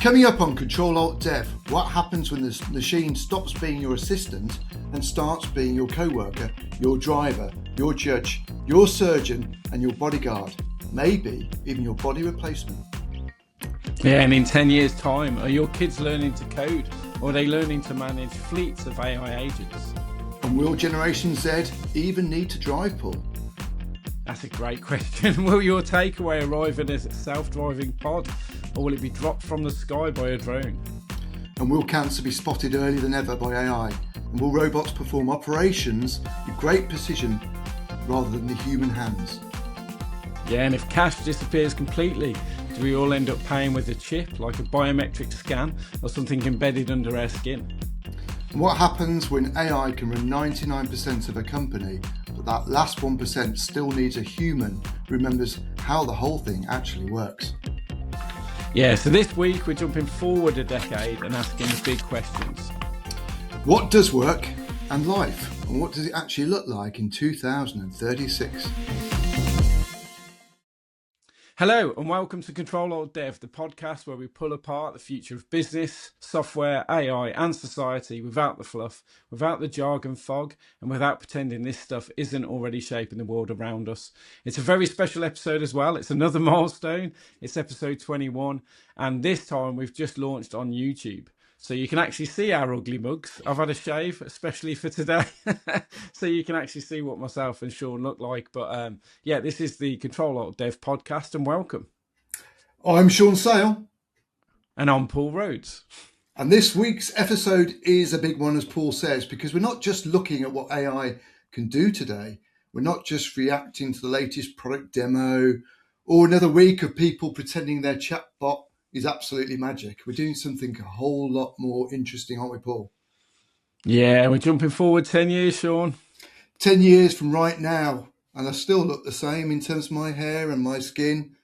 Coming up on CTRL-ALT-DEV, what happens when the machine stops being your assistant and starts being your co-worker, your driver, your judge, your surgeon and your bodyguard, maybe even your body replacement. Yeah, and in 10 years' time, are your kids learning to code or are they learning to manage fleets of AI agents? And will Generation Z even need to drive, Paul? That's a great question. Will your takeaway arrive in a self-driving pod, or will it be dropped from the sky by a drone? And will cancer be spotted earlier than ever by AI? And will robots perform operations with great precision rather than the human hands? Yeah, and if cash disappears completely, do we all end up paying with a chip, like a biometric scan, or something embedded under our skin? And what happens when AI can run 99% of a company, but that last 1% still needs a human who remembers how the whole thing actually works? Yeah, so this week we're jumping forward a decade and asking the big questions. What does work and life? And what does it actually look like in 2036? Hello and welcome to CTRL-ALT-DEV, the podcast where we pull apart the future of business, software, AI and society without the fluff, without the jargon fog, and without pretending this stuff isn't already shaping the world around us. It's a very special episode as well. It's another milestone. It's episode 21, and this time we've just launched on YouTube. So you can actually see our ugly mugs. I've had a shave, especially for today. So you can actually see what myself and Sean look like. But yeah, this is the CTRL-ALT-DEV podcast, and welcome. I'm Sean Sale. And I'm Paul Rhodes. And this week's episode is a big one, as Paul says, because we're not just looking at what AI can do today. We're not just reacting to the latest product demo or another week of people pretending their chatbot is absolutely magic. We're doing something a whole lot more interesting, aren't we, Paul? Yeah, we're jumping forward 10 years, Sean. 10 years from right now, and I still look the same in terms of my hair and my skin.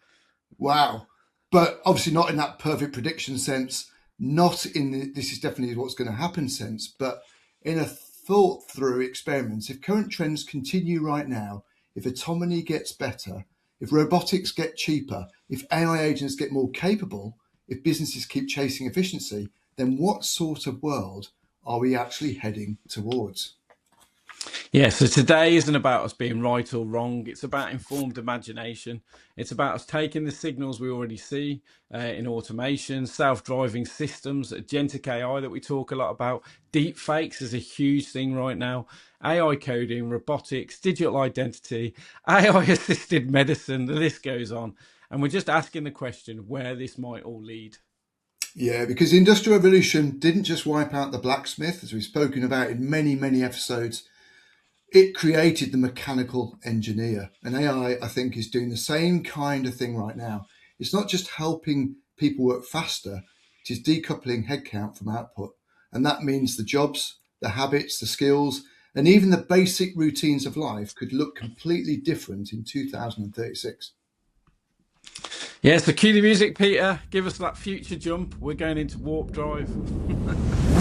Wow. But obviously not in that perfect prediction sense, not in the, this is definitely what's going to happen sense, but in a thought through experiments. If current trends continue right now, if autonomy gets better, if robotics get cheaper, if AI agents get more capable, if businesses keep chasing efficiency, then what sort of world are we actually heading towards? Yeah, so today isn't about us being right or wrong. It's about informed imagination. It's about us taking the signals we already see in automation, self-driving systems, agentic AI that we talk a lot about. Deep fakes is a huge thing right now. AI coding, robotics, digital identity, AI-assisted medicine, the list goes on. And we're just asking the question where this might all lead. Yeah, because the Industrial Revolution didn't just wipe out the blacksmith, as we've spoken about in many, many episodes. It created the mechanical engineer. And AI, I think, is doing the same kind of thing right now. It's not just helping people work faster, it is decoupling headcount from output. And that means the jobs, the habits, the skills, and even the basic routines of life could look completely different in 2036. Yeah, so cue the music, Peter. Give us that future jump. We're going into warp drive.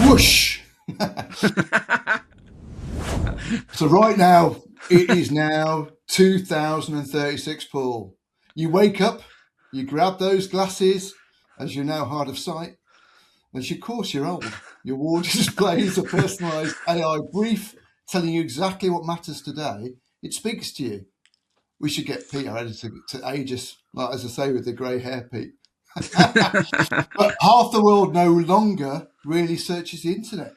Whoosh! So right now, it is now 2036, Paul. You wake up, you grab those glasses, as you're now hard of sight, and of course you're old. Your wall displays a personalised AI brief telling you exactly what matters today. It speaks to you. We should get Pete, our editor, to age us, like, as I say, with the grey hair, Pete. But half the world no longer really searches the internet.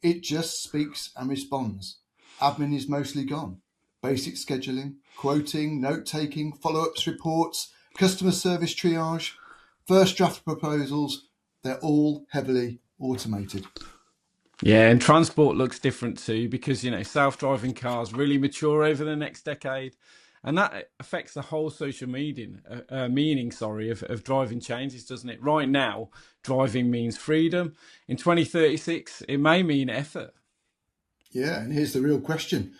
It just speaks and responds. Admin is mostly gone. Basic scheduling, quoting, note-taking, follow-ups, reports, customer service triage, first draft proposals, they're all heavily automated. Yeah, and transport looks different too because, self-driving cars really mature over the next decade. And that affects the whole social meaning of driving changes, doesn't it? Right now, driving means freedom. In 2036, it may mean effort. Yeah, and here's the real question.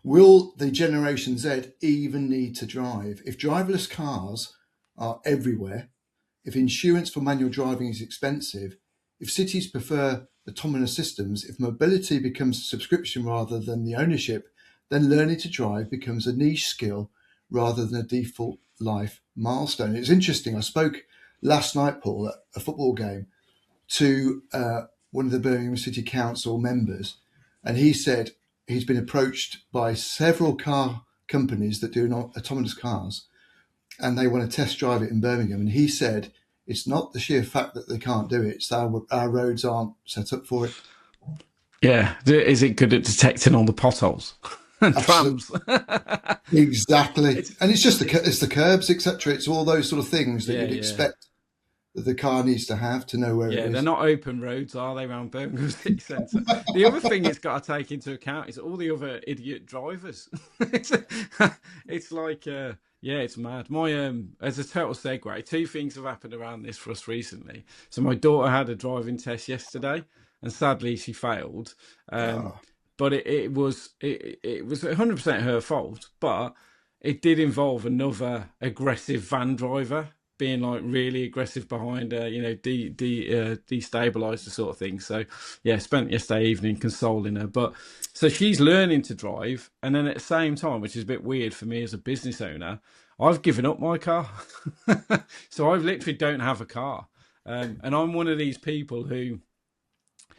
Will the Generation Z even need to drive? If driverless cars are everywhere, if insurance for manual driving is expensive, if cities prefer autonomous systems, if mobility becomes a subscription rather than the ownership, then learning to drive becomes a niche skill rather than a default life milestone. It's interesting. I spoke last night, Paul, at a football game to one of the Birmingham City Council members, and he said he's been approached by several car companies that do autonomous cars, and they want to test drive it in Birmingham. And he said it's not the sheer fact that they can't do it; it's our roads aren't set up for it. Yeah. Is it good at detecting all the potholes and trams? Exactly. And it's just it's the curbs, etc. It's all those sort of things that you'd Yeah. expect that the car needs to have to know where it Yeah, is. they're not open roads, are they, around Birmingham City Centre? The other thing it's got to take into account is all the other idiot drivers. It's like, yeah, it's mad. My as a total segue, two things have happened around this for us recently. So my daughter had a driving test yesterday, and sadly she failed. But it was 100% her fault, but it did involve another aggressive van driver being like really aggressive behind her, destabilize the sort of thing. So yeah, spent yesterday evening consoling her. But so she's learning to drive, and then at the same time, which is a bit weird for me as a business owner, I've given up my car. So I literally don't have a car. And I'm one of these people who,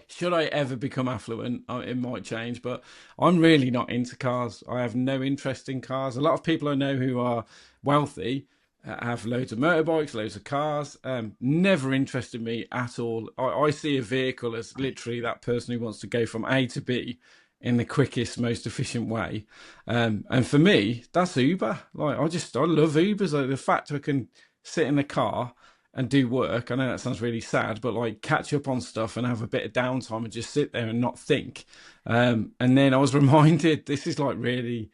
should I ever become affluent, it might change, but I'm really not into cars. I have no interest in cars. A lot of people I know who are wealthy have loads of motorbikes, loads of cars. Never interested me at all. I see a vehicle as literally that person who wants to go from A to B in the quickest, most efficient way. And for me, that's Uber. Like I love Ubers. Like the fact I can sit in the car and do work. I know that sounds really sad, but like catch up on stuff and have a bit of downtime and just sit there and not think. And then I was reminded, this is like really,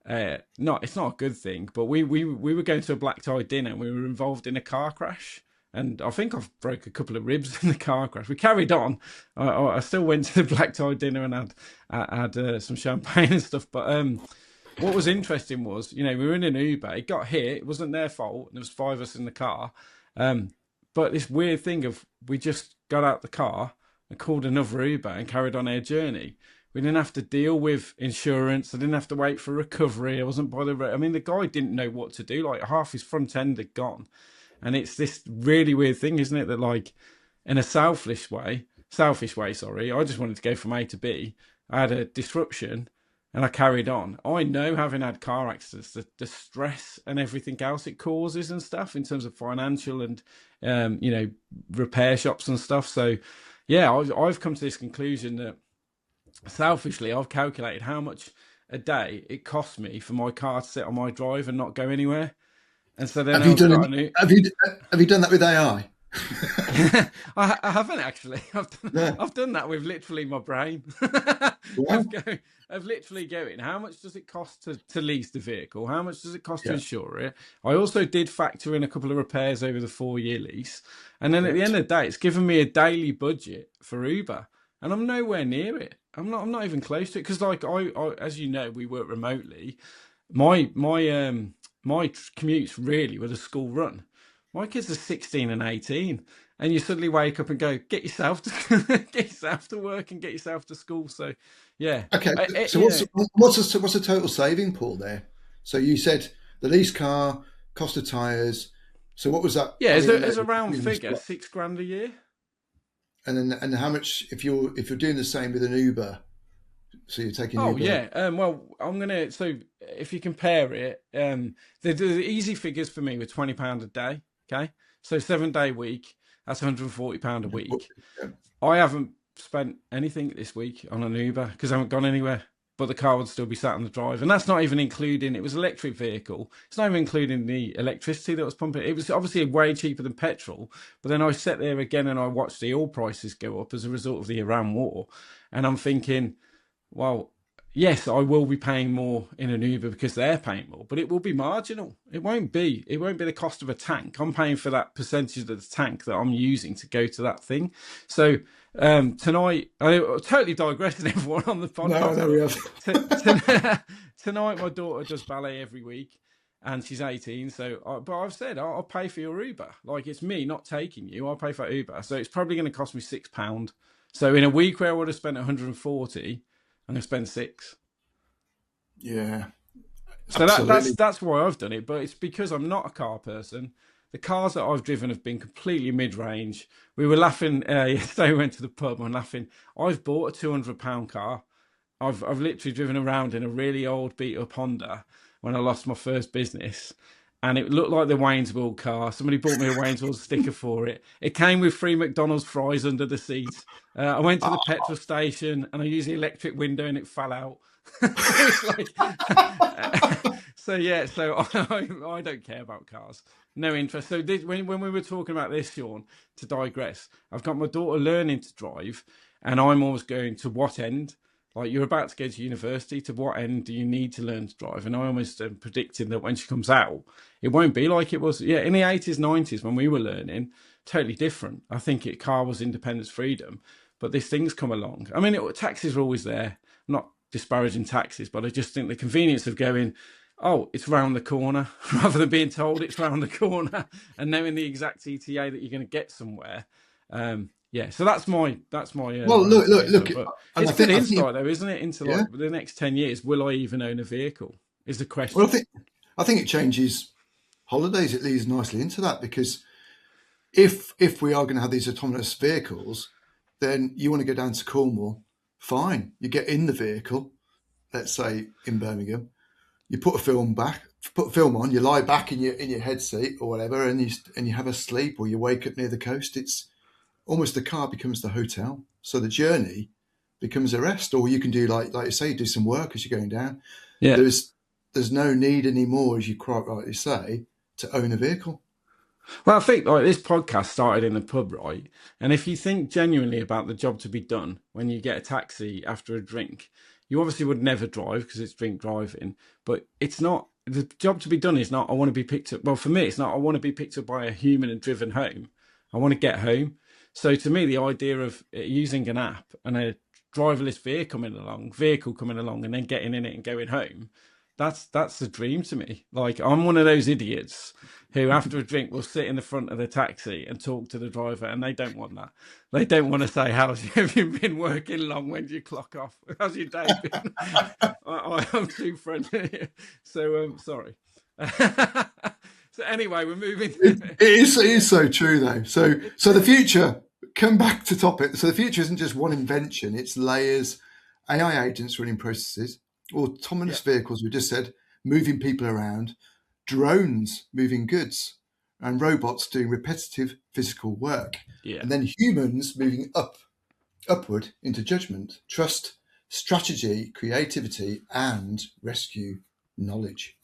it's not a good thing, but we were going to a black tie dinner and we were involved in a car crash. And I think I've broke a couple of ribs in the car crash. We carried on. I still went to the black tie dinner and had some champagne and stuff. But what was interesting was, we were in an Uber. It got hit. It wasn't their fault. There was 5 of us in the car. But this weird thing of we just got out the car and called another Uber and carried on our journey. We didn't have to deal with insurance. I didn't have to wait for recovery. I wasn't bothered. I mean, the guy didn't know what to do. Like half his front end had gone. And it's this really weird thing, isn't it? That like in a selfish way, sorry, I just wanted to go from A to B. I had a disruption and I carried on. I know, having had car accidents, the stress and everything else it causes and stuff in terms of financial and, repair shops and stuff. So, yeah, I've come to this conclusion that selfishly, I've calculated how much a day it costs me for my car to sit on my drive and not go anywhere. And so then have you done that with AI? I haven't actually. I've done that with literally my brain. Of literally going, how much does it cost to lease the vehicle? How much does it cost to insure it? I also did factor in a couple of repairs over the 4-year lease. And then at the end of the day, it's given me a daily budget for Uber. And I'm nowhere near it. I'm not even close to it. Because like I, as you know, we work remotely. My commutes really were the school run. My kids are 16 and 18, and you suddenly wake up and go, get yourself to work and get yourself to school. So, yeah. Okay. So what's the total saving, Paul? There. So you said the lease car, cost of tires. So what was that? Yeah, as a round figure, £6,000 a year. And how much if you're doing the same with an Uber? So you're taking. Oh Uber. yeah. Well, I'm gonna. So if you compare it, the easy figures for me were £20 a day. Okay, so 7-day week. That's £140 a week. Yeah. I haven't spent anything this week on an Uber because I haven't gone anywhere. But the car would still be sat on the drive, and that's not even including. It was an electric vehicle. It's not even including the electricity that was pumping. It was obviously way cheaper than petrol. But then I sat there again and I watched the oil prices go up as a result of the Iran war, and I'm thinking, well, yes, I will be paying more in an Uber because they're paying more, but it will be marginal. It won't be the cost of a tank. I'm paying for that percentage of the tank that I'm using to go to that thing. So tonight, I totally digressing everyone on the podcast. No, tonight, my daughter does ballet every week, and she's 18. So, but I've said I'll pay for your Uber. Like it's me not taking you. I'll pay for Uber. So it's probably going to cost me £6. So in a week where I would have spent 140. I'm going to spend 6. Yeah. So that's why I've done it. But it's because I'm not a car person. the cars that I've driven have been completely mid-range. We were laughing yesterday. We went to the pub and laughing. I've bought a £200 car. I've literally driven around in a really old beat up Honda when I lost my first business, and it looked like the Waynesville car. Somebody bought me a Waynesville sticker for it. It came with free McDonald's fries under the seat. I went to the petrol station and I used the electric window and it fell out. So it's like, so yeah. So I don't care about cars. No interest. So when we were talking about this, Sean, to digress, I've got my daughter learning to drive, and I'm always going to what end. Like, you're about to go to university, to what end do you need to learn to drive? And I almost am predicting that when she comes out, it won't be like it was, in the 80s, 90s when we were learning, totally different. I think car was independence, freedom, but these things come along. I mean, taxis are always there. I'm not disparaging taxis, but I just think the convenience of going, oh, it's round the corner, rather than being told it's round the corner and knowing the exact ETA that you're going to get somewhere. So that's my. Well, look. But it's good insight, though, isn't it? Into like the next 10 years, will I even own a vehicle? Is the question. Well, I think it changes holidays. It leads nicely into that, because if we are going to have these autonomous vehicles, then you want to go down to Cornwall. Fine, you get in the vehicle. Let's say in Birmingham, you put a film on. You lie back in your head seat or whatever, and you have a sleep, or you wake up near the coast. It's almost the car becomes the hotel. So the journey becomes a rest, or you can do like you say, do some work as you're going down. Yeah. There's no need anymore, as you quite rightly say, to own a vehicle. Well, I think like this podcast started in the pub, right? And if you think genuinely about the job to be done when you get a taxi after a drink, you obviously would never drive because it's drink driving. But it's not, the job to be done is not, I want to be picked up. Well, for me, it's not, I want to be picked up by a human and driven home. I want to get home. So to me, the idea of using an app and a driverless vehicle coming along and then getting in it and going home, that's the dream to me. Like, I'm one of those idiots who after a drink will sit in the front of the taxi and talk to the driver, and they don't want that. They don't want to say, have you been working long? When do you clock off? How's your day been? I'm too friendly. So sorry. So anyway, we're moving. It is so true, though. So the future, come back to topic. So the future isn't just one invention. It's layers, AI agents running processes, autonomous vehicles, we just said, moving people around, drones moving goods, and robots doing repetitive physical work. Yeah. And then humans moving upward into judgment, trust, strategy, creativity, and rescue knowledge.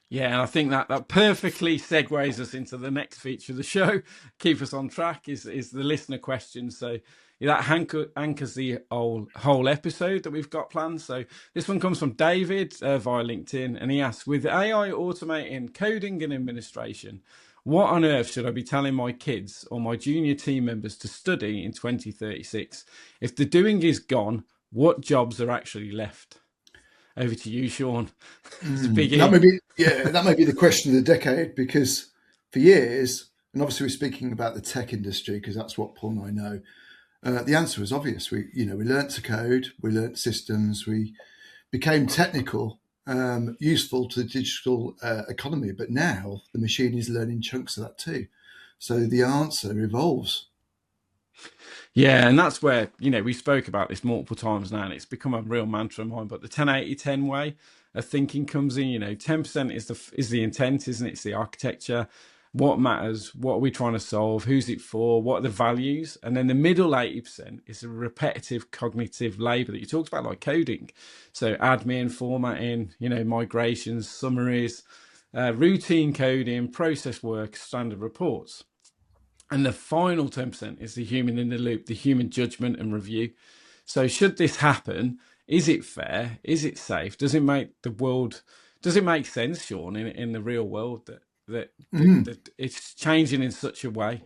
Yeah, and I think that perfectly segues us into the next feature of the show. Keep us on track is the listener questions. So that anchors the whole episode that we've got planned. So this one comes from David via LinkedIn, and he asks, with AI automating coding and administration, what on earth should I be telling my kids or my junior team members to study in 2036? If the doing is gone, what jobs are actually left? Over to you, Sean. That may be the question of the decade, because for years, and obviously we're speaking about the tech industry because that's what Paul and I know, the answer was obvious. We learnt to code, we learnt systems, we became technical, useful to the digital economy. But now the machine is learning chunks of that too. So the answer evolves. Yeah, and that's where, we spoke about this multiple times now, and it's become a real mantra of mine, but the 10-80-10 way of thinking comes in. 10% is the intent, isn't it? It's the architecture. What matters? What are we trying to solve? Who's it for? What are the values? And then the middle 80% is the repetitive cognitive labor that you talked about, like coding. So admin, formatting, migrations, summaries, routine coding, process work, standard reports. And the final 10% is the human in the loop, the human judgment and review. So should this happen, is it fair? Is it safe? Does it make sense, Sean, in the real world that it's changing in such a way?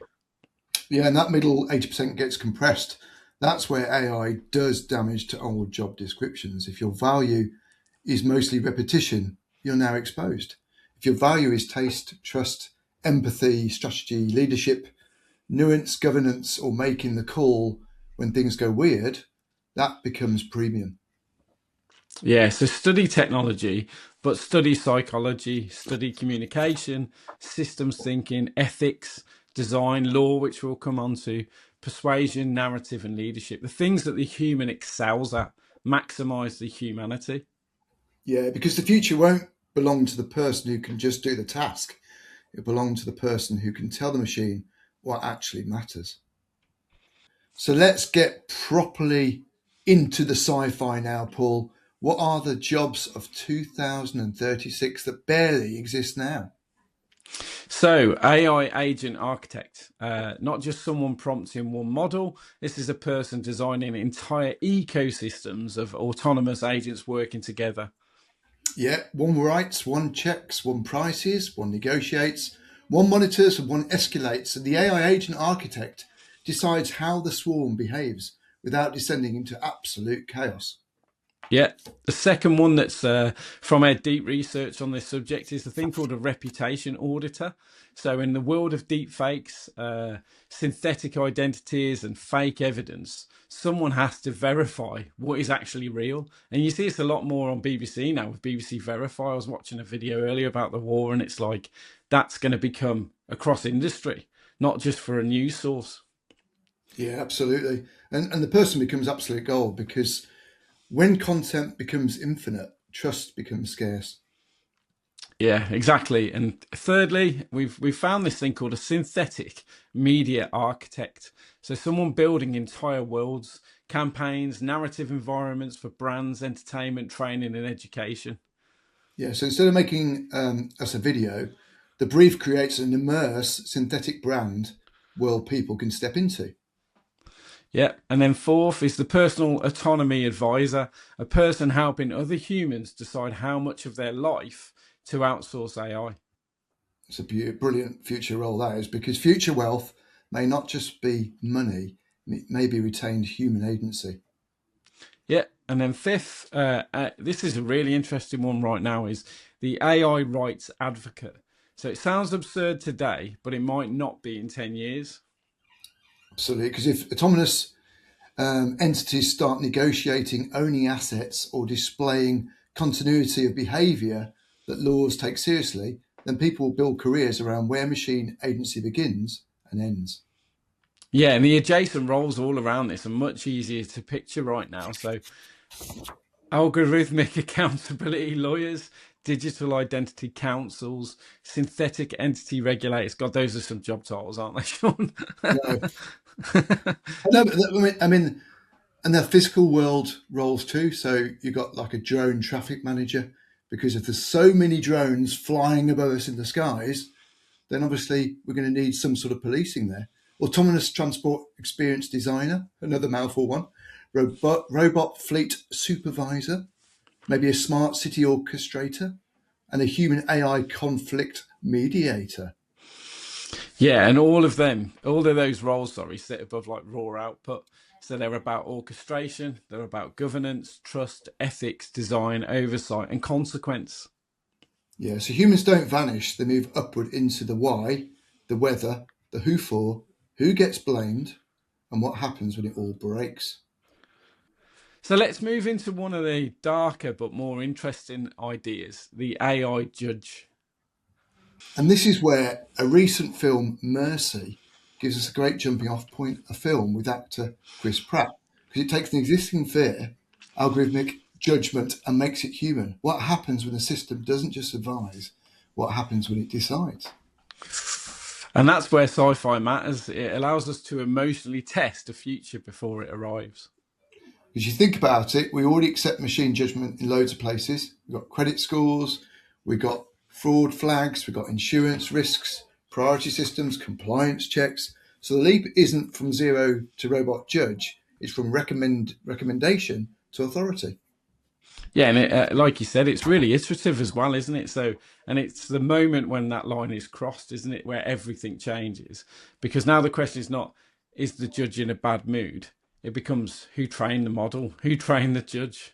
Yeah, and that middle 80% gets compressed. That's where AI does damage to old job descriptions. If your value is mostly repetition, you're now exposed. If your value is taste, trust, empathy, strategy, leadership, nuance, governance, or making the call when things go weird, that becomes premium. Yeah, so study technology, but study psychology, study communication, systems thinking, ethics, design, law, which we'll come on to, persuasion, narrative, and leadership. The things that the human excels at, maximize the humanity. Yeah, because the future won't belong to the person who can just do the task. It belongs to the person who can tell the machine what actually matters. So let's get properly into the sci-fi now, Paul. What are the jobs of 2036 that barely exist now? So, AI agent architect, not just someone prompting one model. This is a person designing entire ecosystems of autonomous agents working together. Yeah, one writes, one checks, one prices, one negotiates, one monitors, and one escalates. And the AI agent architect decides how the swarm behaves without descending into absolute chaos. Yeah. The second one that's from our deep research on this subject is the thing called a reputation auditor. So in the world of deep fakes, synthetic identities and fake evidence, someone has to verify what is actually real. And you see it's a lot more on BBC now with BBC Verify. I was watching a video earlier about the war, and it's like that's going to become across industry, not just for a news source. Yeah, absolutely. And the person becomes absolute gold because when content becomes infinite, trust becomes scarce. Yeah, exactly. And thirdly, we've found this thing called a synthetic media architect. So someone building entire worlds, campaigns, narrative environments for brands, entertainment, training, and education. Yeah, so instead of making us a video, the brief creates an immerse synthetic brand world people can step into. Yeah. And then fourth is the personal autonomy advisor, a person helping other humans decide how much of their life to outsource AI. It's a brilliant future role, that is, because future wealth may not just be money, it may be retained human agency. Yeah, and then fifth, this is a really interesting one right now, is the AI rights advocate. So it sounds absurd today, but it might not be in 10 years. Absolutely, because if autonomous entities start negotiating owning assets or displaying continuity of behaviour that laws take seriously, then people will build careers around where machine agency begins and ends. Yeah, and the adjacent roles all around this are much easier to picture right now. So algorithmic accountability lawyers, digital identity councils, synthetic entity regulators. God, those are some job titles, aren't they, Sean? No, no, but I mean, and the physical world roles too. So you've got like a drone traffic manager, because if there's so many drones flying above us in the skies, then obviously we're going to need some sort of policing there. Autonomous transport experience designer, another mouthful one. Robot fleet supervisor, maybe a smart city orchestrator, and a human AI conflict mediator. Yeah, and all of those roles, sorry, sit above like raw output. So they're about orchestration, they're about governance, trust, ethics, design, oversight, and consequence. Yeah, so humans don't vanish, they move upward into the why, the whether, the who for, who gets blamed, and what happens when it all breaks. So let's move into one of the darker but more interesting ideas, the AI judge. And this is where a recent film, Mercy, gives us a great jumping off point, a film with actor Chris Pratt, because it takes an existing fear, algorithmic judgment, and makes it human. What happens when a system doesn't just advise? What happens when it decides? And that's where sci-fi matters. It allows us to emotionally test a future before it arrives. As you think about it, we already accept machine judgment in loads of places. We've got credit scores, we've got fraud flags, we've got insurance risks, priority systems, compliance checks. So the leap isn't from zero to robot judge, it's from recommendation to authority. Yeah, and like you said, it's really iterative as well, isn't it? So, and it's the moment when that line is crossed, isn't it, where everything changes? Because now the question is not, is the judge in a bad mood? It becomes, who trained the model? Who trained the judge?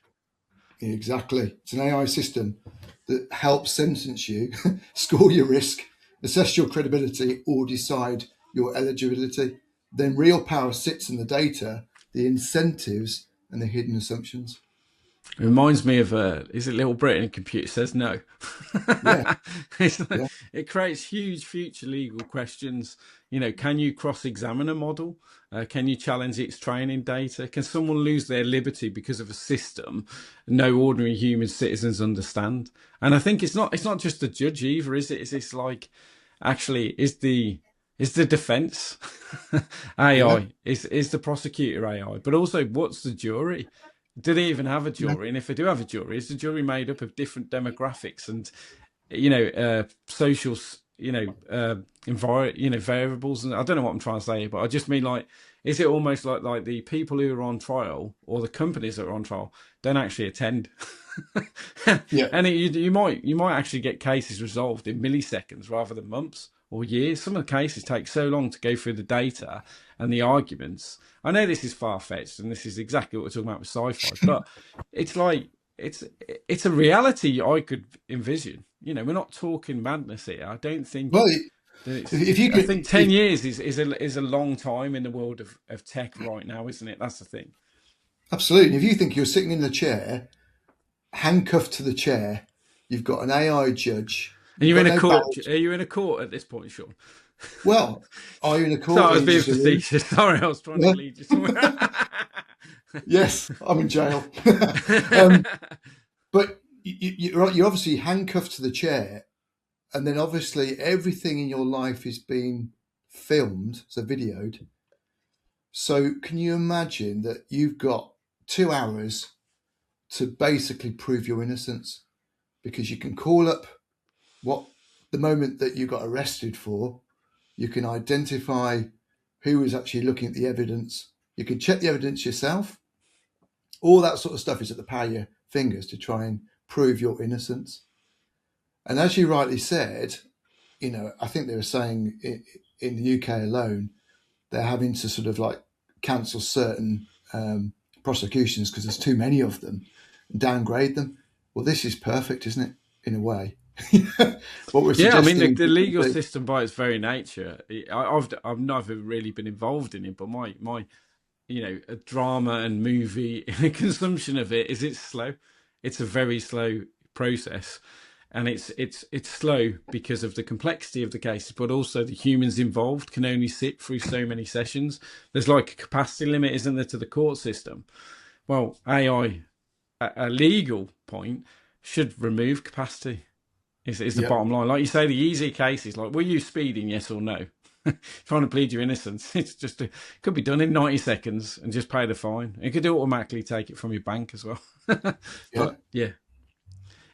Exactly. It's an AI system that helps sentence you, score your risk, assess your credibility, or decide your eligibility. Then real power sits in the data, the incentives, and the hidden assumptions. It reminds me of is it Little Britain? Computer says no. Yeah, Like, yeah, it creates huge future legal questions. Can you cross-examine a model? Can you challenge its training data? Can someone lose their liberty because of a system no ordinary human citizens understand? And I think it's not just the judge either, is it? It's like, actually, is the defense yeah, AI? Is the prosecutor AI? But also, what's the jury? Do they even have a yeah. jury? And if they do have a jury, is the jury made up of different demographics and social variables? And I don't know what I'm trying to say, but I just mean, like, is it almost like the people who are on trial or the companies that are on trial don't actually attend? Yeah. And you might actually get cases resolved in milliseconds rather than months or years. Some of the cases take so long to go through the data and the arguments. I know this is far-fetched and this is exactly what we're talking about with sci-fi, but it's like it's a reality I could envision. We're not talking madness here. I don't think Well, that it's. if you I could, think 10 years is a long time in the world of tech right now, isn't it? That's the thing. absolutely, if you think you're sitting in the chair, handcuffed to the chair, you've got an AI judge, And you've you're got in a no court. badge. Are you in a court at this point, Sean? Well, are you in a So court I or are was you being just a room? facetious. Sorry, I was trying to Yeah. lead you somewhere. Yes, I'm in jail. um, but you're obviously handcuffed to the chair, and then obviously everything in your life is being filmed, so videoed. So can you imagine that you've got 2 hours to basically prove your innocence? Because you can call up what the moment that you got arrested for, you can identify who was actually looking at the evidence, you can check the evidence yourself. All that sort of stuff is at the power of your fingers to try and prove your innocence. And as you rightly said, I think they were saying in the UK alone, they're having to sort of like cancel certain prosecutions because there's too many of them and downgrade them. Well, this is perfect, isn't it? In a way, what we're Yeah, I mean suggesting the people legal do. system by its very nature. I've never really been involved in it, but my a drama and movie consumption of it's slow. It's a very slow process, and it's slow because of the complexity of the cases, but also the humans involved can only sit through so many sessions. There's like a capacity limit, isn't there, to the court system? Well, AI, a legal point, should remove capacity. Is the Yeah, bottom line. Like you say, the easy cases, like, were you speeding, yes or no? Trying to plead your innocence. It's just could be done in 90 seconds and just pay the fine. It could automatically take it from your bank as well. yeah. But yeah.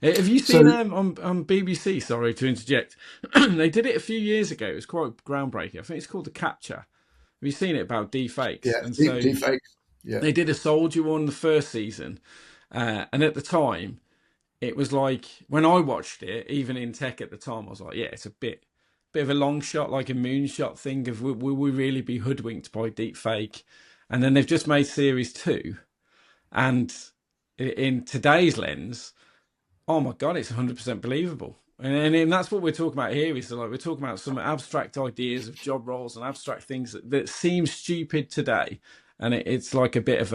Have you So seen on BBC, sorry to interject, they did it a few years ago. It was quite groundbreaking. I think it's called The Capture. Have you seen it about deepfakes? yeah, And so deep fakes. Yeah, they did a soldier one the first season. And at the time, it was like, when I watched it, even in tech at the time, I was like, yeah, it's a bit of a long shot, like a moonshot thing of will we really be hoodwinked by deep fake? And then they've just made series 2, and in today's lens, oh my god, it's 100% believable. And that's what we're talking about here. Is like we're talking about some abstract ideas of job roles and abstract things that seem stupid today, and it's like a bit of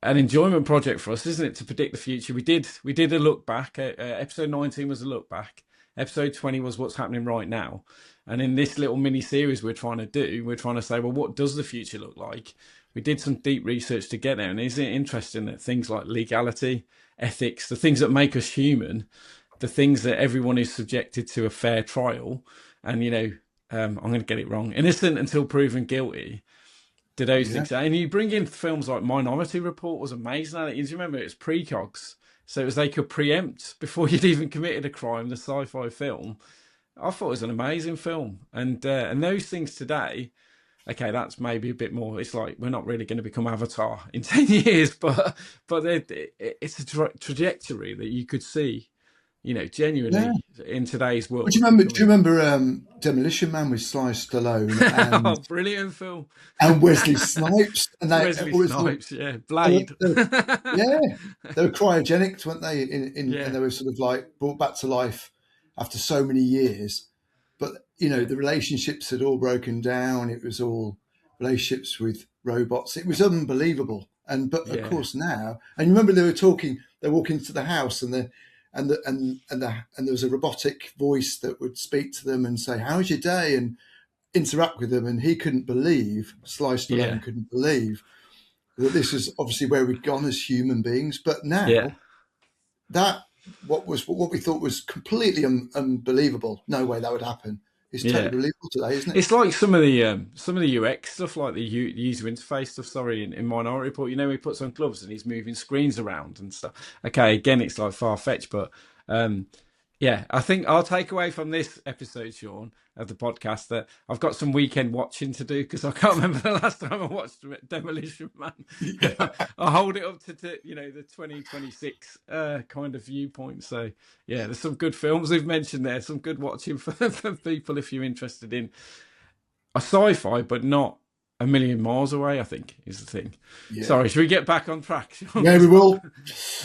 an enjoyment project for us, isn't it, to predict the future? We did a look back. Episode 19 was a look back. Episode 20 was what's happening right now. And in this little mini series we're trying to say, well, what does the future look like? We did some deep research to get there, and isn't it interesting that things like legality, ethics, the things that make us human, the things that everyone is subjected to a fair trial, and I'm going to get it wrong, innocent until proven guilty, do those yeah, things. And you bring in films like Minority Report was amazing. You remember it was precogs, so it was they could preempt before you'd even committed a crime. The sci-fi film, I thought it was an amazing film, and those things today. Okay, that's maybe a bit more. It's like we're not really going to become Avatar in 10 years, but it's a trajectory that you could see, yeah. genuinely in today's But world do you becoming. remember Demolition Man with Sly Stallone Oh, brilliant film! and Wesley Snipes? And they Wesley it was all, Snipes, yeah, and Blade. yeah, they were cryogenics, weren't they? And Yeah, they were sort of like brought back to life after so many years. But yeah, the relationships had all broken down. It was all relationships with robots. It was unbelievable. But of Yeah. course now, and you remember they're walking into the house, and there was a robotic voice that would speak to them and say, "How's your day?" and interact with them. And he couldn't believe, Sly Yeah. Stallone couldn't believe that this is obviously where we've gone as human beings. But Yeah. now that what we thought was completely unbelievable, no way that would happen, is totally Yeah. believable today, isn't it? It's like some of the UX stuff, like the user interface stuff. Sorry, in Minority Report, he puts on gloves and he's moving screens around and stuff. Okay, again, it's like far fetched, but yeah, I think I'll take away from this episode, Sean, of the podcast, that I've got some weekend watching to do, because I can't remember the last time I watched Demolition Man. I'll hold it up to the 2026 kind of viewpoint. So yeah, there's some good films we've mentioned there, some good watching for people if you're interested in a sci-fi, but not a million miles away, I think, is the thing. Yeah. Sorry, should we get back on track, Sean? Yeah, we will.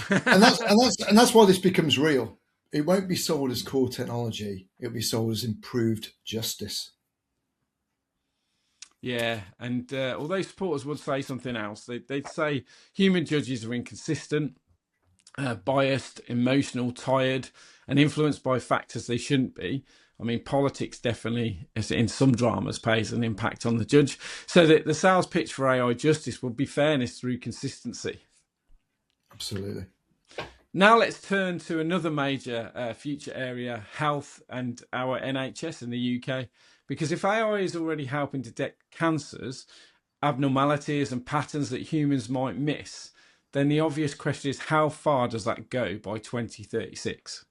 And that's why this becomes real. It won't be sold as core technology. It'll be sold as improved justice. Yeah, and although supporters would say something else, they'd say human judges are inconsistent, biased, emotional, tired, and influenced by factors they shouldn't be. I mean, politics definitely, as in some dramas, plays an impact on the judge. So that the sales pitch for AI justice would be fairness through consistency. Absolutely. Now let's turn to another major future area, health and our NHS in the UK. Because if AI is already helping detect cancers, abnormalities and patterns that humans might miss, then the obvious question is, how far does that go by 2036?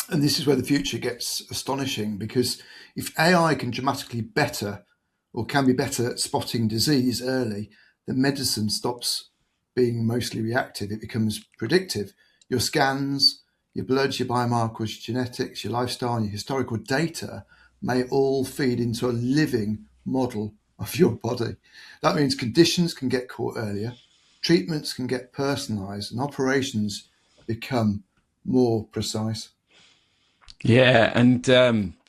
And this is where the future gets astonishing, because if AI can dramatically better, or can be better at spotting disease early, then medicine stops being mostly reactive. It becomes predictive. Your scans, your bloods, your biomarkers, your genetics, your lifestyle, and your historical data may all feed into a living model of your body. That means conditions can get caught earlier, treatments can get personalized, and operations become more precise. Yeah, and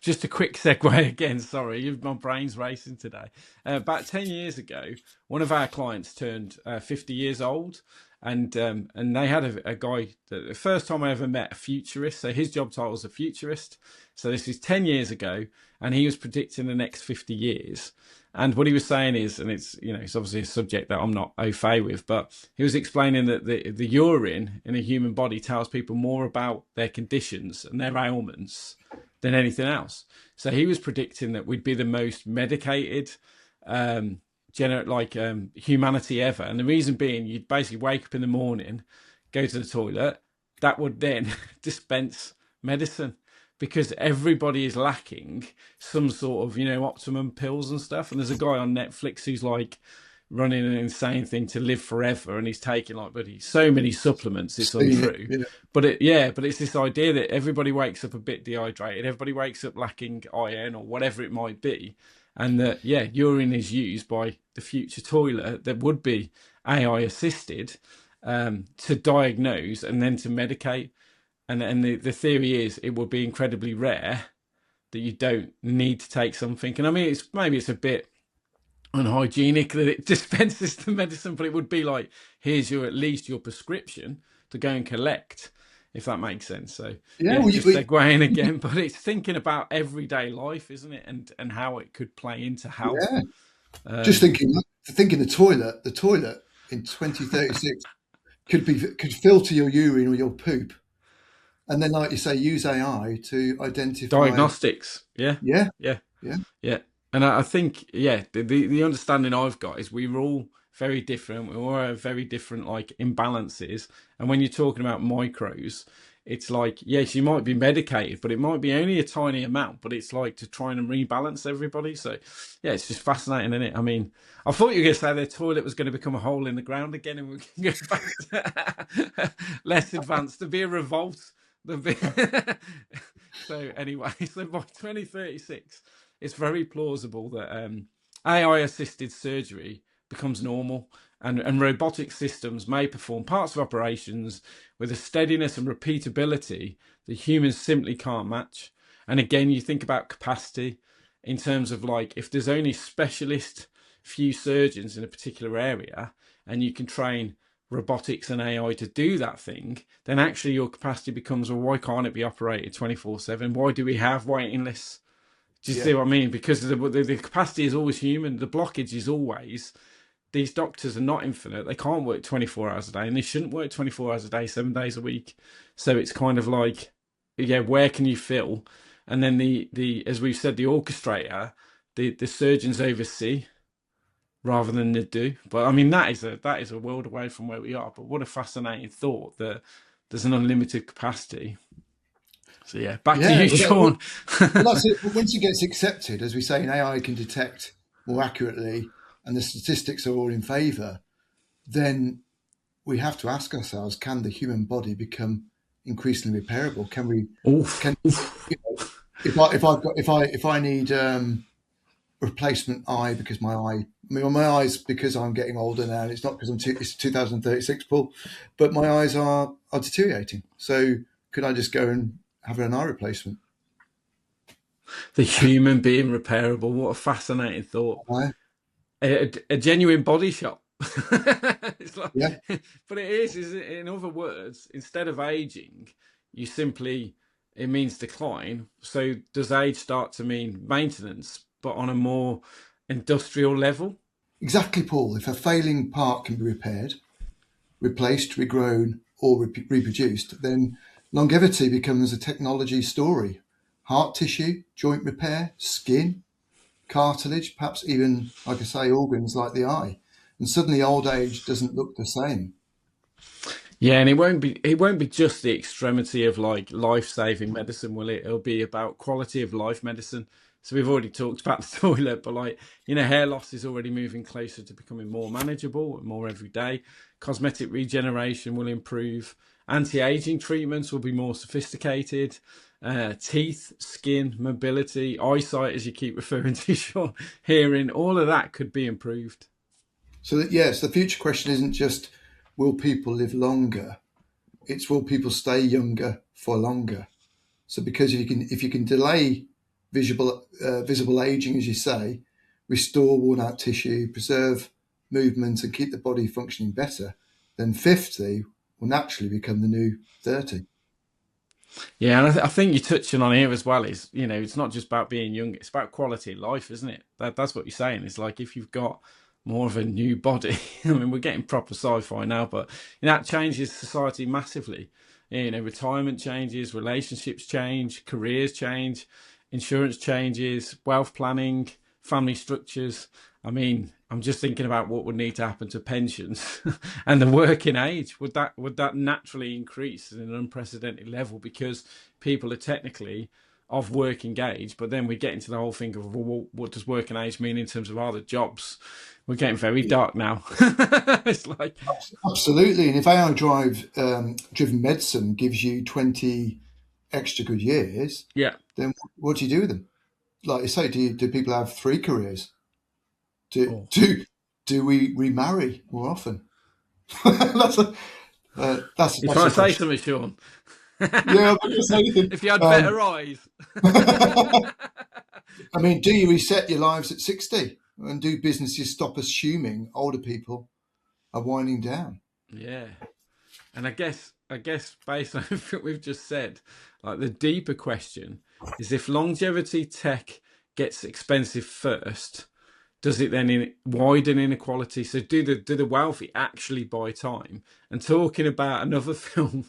just a quick segue again. Sorry, my brain's racing today. About 10 years ago, one of our clients turned 50 years old, and they had a guy. The first time I ever met a futurist. So his job title was a futurist. So this is 10 years ago, and he was predicting the next 50 years. And what he was saying is, and it's it's obviously a subject that I'm not au fait with, but he was explaining that the urine in a human body tells people more about their conditions and their ailments than anything else. So he was predicting that we'd be the most medicated humanity ever. And the reason being, you'd basically wake up in the morning, go to the toilet, that would then dispense medicine, because everybody is lacking some sort of, optimum pills and stuff. And there's a guy on Netflix who's like running an insane thing to live forever, and he's taking so many supplements, it's untrue. Yeah. But it's this idea that everybody wakes up a bit dehydrated, everybody wakes up lacking iron or whatever it might be, and that urine is used by the future toilet that would be AI assisted to diagnose and then to medicate. And the theory is it would be incredibly rare that you don't need to take something. And I mean, maybe it's a bit unhygienic that it dispenses the medicine, but it would be like, here's at least your prescription to go and collect, if that makes sense. So just segueing again, but it's thinking about everyday life, isn't it? And how it could play into health. Yeah. Just thinking the toilet in 2036 could filter your urine or your poop, and then, like you say, use AI to identify diagnostics. Yeah. And I think, the understanding I've got is we're all very different. We all have very different imbalances. And when you're talking about micros, it's like, yes, you might be medicated, but it might be only a tiny amount, but it's like to try and rebalance everybody. So yeah, it's just fascinating, isn't it? I mean, I thought you were going to say the toilet was going to become a hole in the ground again, and we can go back to less advanced, to be a revolt. So anyway, so by 2036, it's very plausible that AI assisted surgery becomes normal, and robotic systems may perform parts of operations with a steadiness and repeatability that humans simply can't match. And again, you think about capacity in terms of if there's only specialist few surgeons in a particular area, and you can train robotics and AI to do that thing, then actually your capacity becomes, well, why can't it be operated 24/7? Why do we have waiting lists? Do you see what I mean? Because the capacity is always human. The blockage is always, these doctors are not infinite. They can't work 24 hours a day, and they shouldn't work 24 hours a day, 7 days a week. So it's kind of like, yeah, where can you fill? And then the as we've said, the orchestrator, the surgeons oversee rather than they do. But I mean, that is a world away from where we are. But what a fascinating thought that there's an unlimited capacity. So yeah, back to you, Sean. Well, that's it. Once it gets accepted, as we say, and AI can detect more accurately, and the statistics are all in favour, then we have to ask ourselves: can the human body become increasingly repairable? Can we? Can you know, if I need replacement eye because my eyes, because I'm getting older now, and it's not because it's 2036, Paul, but my eyes are deteriorating. So could I just go and have an eye replacement? The human being repairable. What a fascinating thought. A genuine body shop. It's like, Yeah. But it is in other words, instead of aging, you simply, it means decline. So does age start to mean maintenance, but on a more industrial level? Exactly, Paul. If a failing part can be repaired, replaced, regrown, or reproduced, then longevity becomes a technology story. Heart tissue, joint repair, skin, cartilage, perhaps even, like I say, organs like the eye. And suddenly old age doesn't look the same. Yeah, and it won't be just the extremity of like life-saving medicine, will it? It'll be about quality of life medicine. So we've already talked about the toilet, but like, hair loss is already moving closer to becoming more manageable and more everyday. Cosmetic regeneration will improve. Anti-aging treatments will be more sophisticated. Teeth, skin, mobility, eyesight, as you keep referring to, Sean, hearing, all of that could be improved. So that, yes, the future question isn't just will people live longer? It's will people stay younger for longer? So because if you can delay visible aging, as you say, restore worn out tissue, preserve movement, and keep the body functioning better, then 50 will naturally become the new 30. Yeah, and I think you're touching on here as well is, it's not just about being young, it's about quality of life, isn't it? That's what you're saying. It's like if you've got more of a new body, I mean, we're getting proper sci-fi now, but that changes society massively. Retirement changes, relationships change, careers change, insurance changes, wealth planning, family structures. I mean, I'm just thinking about what would need to happen to pensions and the working age. Would that naturally increase at an unprecedented level because people are technically of working age? But then we get into the whole thing of, well, what does working age mean in terms of other jobs? We're getting very dark now. It's like, Absolutely. And if AI driven medicine gives you 20 extra good years, yeah. then what do you do with them? Like you say, do people have 3 careers? Do Oh. do do we remarry more often? that's a that's You're that's trying a to say question. something, Sean. Yeah, I'm not going to say anything. If you had better eyes. I mean, do you reset your lives at 60? And do businesses stop assuming older people are winding down? Yeah. And I guess based on everything we've just said, like the deeper question is if longevity tech gets expensive first, does it then widen inequality? So do the wealthy actually buy time? And talking about another film,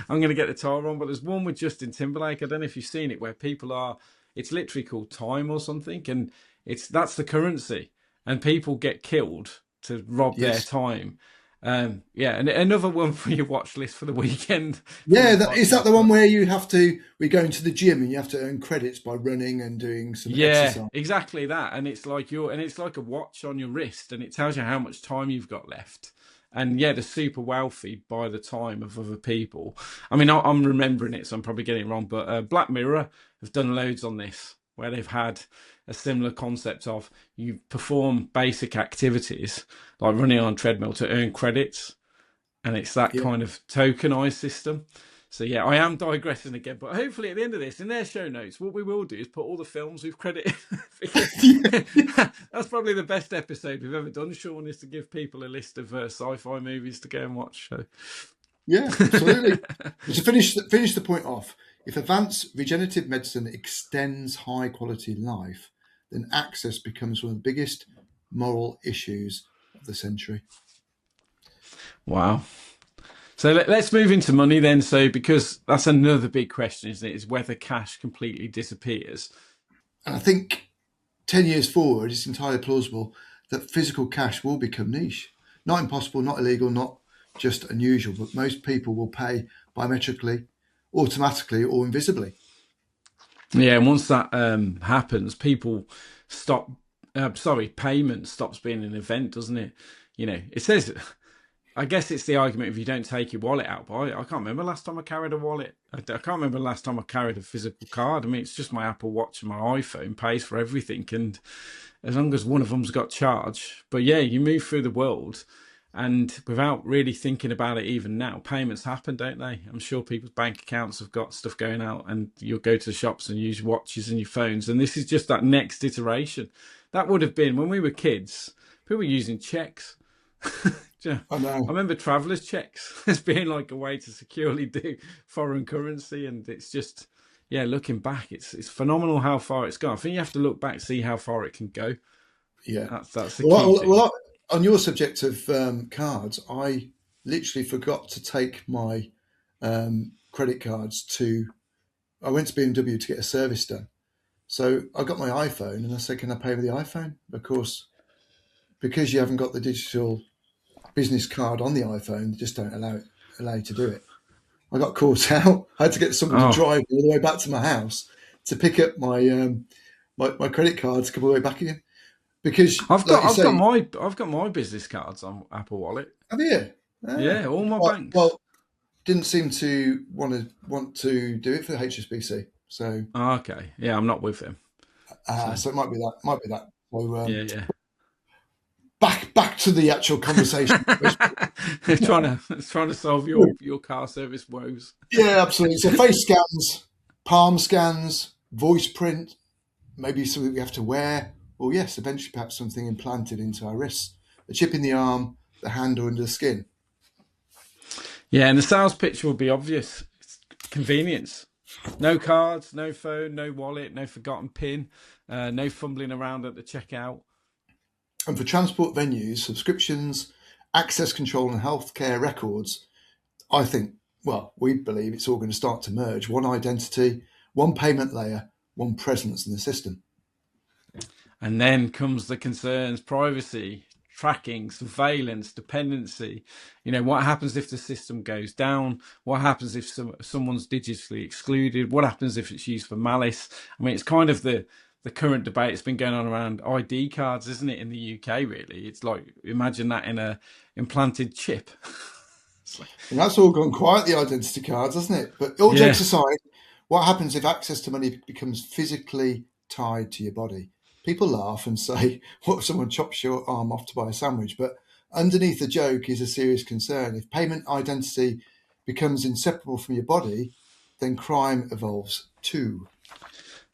I'm going to get the title wrong, but there's one with Justin Timberlake. I don't know if you've seen it, where people are. It's literally called Time or something, and that's the currency, and people get killed to rob their Yes. time. Yeah, and another one for your watch list for the weekend. Yeah, is that the one where we go into the gym and you have to earn credits by running and doing some Yeah, exercise? exactly that. And it's like a watch on your wrist, and it tells you how much time you've got left. And yeah, the super wealthy buy the time of other people. I mean, I'm remembering it, so I'm probably getting it wrong. But Black Mirror have done loads on this, where they've had a similar concept of you perform basic activities like running on a treadmill to earn credits, and it's that Yeah. kind of tokenized system. So yeah, I am digressing again, but hopefully at the end of this, in their show notes, what we will do is put all the films we've credited. Because that's probably the best episode we've ever done, Sean, is to give people a list of sci-fi movies to go and watch. So. Yeah, absolutely. To finish the point off, if advanced regenerative medicine extends high quality life, then access becomes one of the biggest moral issues of the century. Wow. So let's move into money then. So because that's another big question, isn't it? Is whether cash completely disappears. And I think 10 years forward, it's entirely plausible that physical cash will become niche. Not impossible, not illegal, not just unusual, but most people will pay biometrically, automatically, or invisibly. Yeah, and once that happens, people stop. Payment stops being an event, doesn't it? It says. I guess it's the argument if you don't take your wallet out. But I can't remember last time I carried a wallet. I can't remember last time I carried a physical card. I mean, it's just my Apple Watch and my iPhone pays for everything. And as long as one of them's got charge. But yeah, you move through the world and without really thinking about it even now, payments happen, don't they? I'm sure people's bank accounts have got stuff going out and you'll go to the shops and use watches and your phones. And this is just that next iteration. That would have been when we were kids, people were using checks. I know. I remember travelers' checks as being like a way to securely do foreign currency, and it's just, looking back, it's phenomenal how far it's gone. I think you have to look back, see how far it can go. Yeah, that's the key thing. Well, on your subject of cards, I literally forgot to take my credit cards to. I went to BMW to get a service done, so I got my iPhone and I said, "Can I pay with the iPhone?" Of course, because you haven't got the digital business card on the iPhone, they just don't allow you to do it. I got caught out. I had to get someone to drive all the way back to my house to pick up my my credit card to come all the way back again. Because I've got my business cards on Apple Wallet. Have you? Yeah, all my banks. Well, didn't seem to want to do it for the HSBC. So okay, yeah, I'm not with them. So it might be that. So, yeah. Back to the actual conversation. trying to solve your car service woes. Yeah, absolutely. So face scans, palm scans, voice print, maybe something we have to wear, or yes, eventually perhaps something implanted into our wrists, a chip in the arm, the hand, or under the skin. Yeah, and the sales pitch will be obvious. It's convenience. No cards, no phone, no wallet, no forgotten PIN, no fumbling around at the checkout. And for transport venues, subscriptions, access control and healthcare records, I think, we believe it's all going to start to merge. One identity, one payment layer, one presence in the system. And then comes the concerns: privacy, tracking, surveillance, dependency. What happens if the system goes down? What happens if someone's digitally excluded? What happens if it's used for malice? I mean, it's kind of the current debate that's been going on around ID cards, isn't it, in the UK, really? It's like, imagine that in a implanted chip. And that's all gone quiet, the identity cards, hasn't it? But all jokes aside, what happens if access to money becomes physically tied to your body? People laugh and say, what if someone chops your arm off to buy a sandwich? But underneath the joke is a serious concern. If payment identity becomes inseparable from your body, then crime evolves too.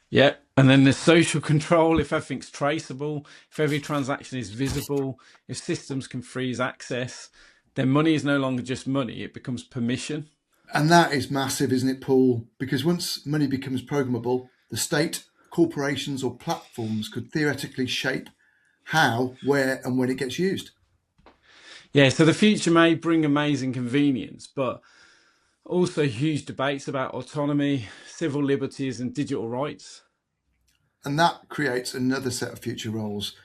Yeah, and then there's social control. If everything's traceable, if every transaction is visible, if systems can freeze access, then money is no longer just money, it becomes permission. And that is massive, isn't it, Paul? Because once money becomes programmable, the state, corporations or platforms could theoretically shape how, where and when it gets used. Yeah, so the future may bring amazing convenience, but also huge debates about autonomy, civil liberties and digital rights. And that creates another set of future roles.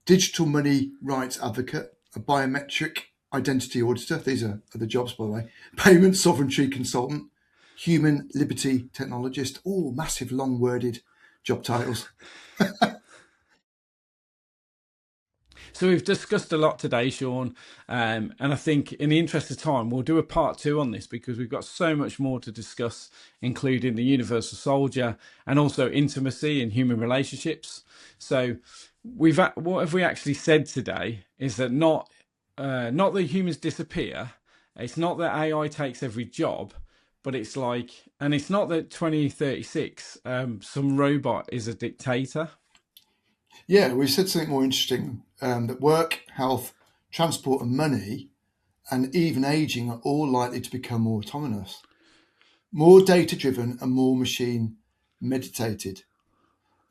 Digital money rights advocate, a biometric identity auditor, these are the jobs, by the way, payment sovereignty consultant, human liberty technologist, all massive long-worded job titles. So we've discussed a lot today, Sean, and I think in the interest of time, we'll do a part 2 on this because we've got so much more to discuss, including the universal soldier and also intimacy and human relationships. So what have we actually said today is that not that humans disappear. It's not that AI takes every job, but it's like, and it's not that 2036, some robot is a dictator. Yeah, we said something more interesting, that work, health, transport and money and even aging are all likely to become more autonomous, more data-driven and more machine-meditated.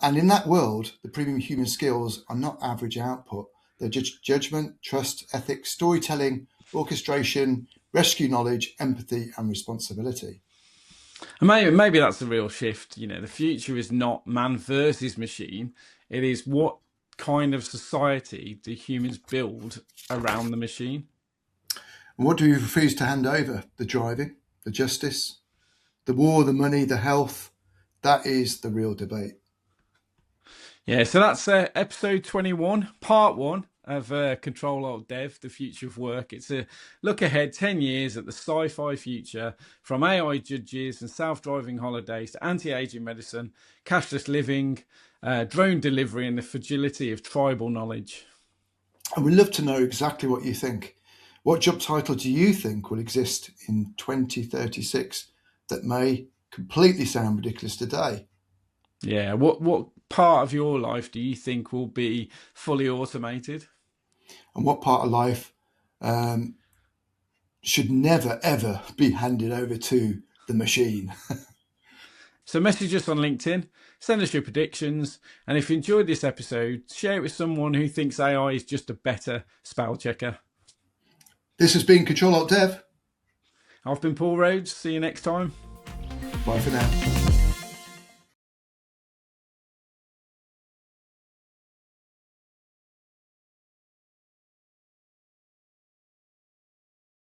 And in that world, the premium human skills are not average output. They're judgment, trust, ethics, storytelling, orchestration, rescue knowledge, empathy and responsibility. And maybe that's the real shift. You know, the future is not man versus machine. It is what kind of society do humans build around the machine? And what do we refuse to hand over? The driving, the justice, the war, the money, the health. That is the real debate. Yeah, so that's episode 21, part one of Control-Alt-DEV, the future of work. It's a look ahead 10 years at the sci-fi future, from AI judges and self-driving holidays to anti-aging medicine, cashless living, drone delivery and the fragility of tribal knowledge. And we'd love to know exactly what you think. What job title do you think will exist in 2036 that may completely sound ridiculous today? Yeah, what part of your life do you think will be fully automated? And what part of life should never, ever be handed over to the machine? So message us on LinkedIn, send us your predictions, and if you enjoyed this episode, share it with someone who thinks AI is just a better spell checker. This has been Control-Alt-DEV. I've been Paul Rhodes. See you next time. Bye for now.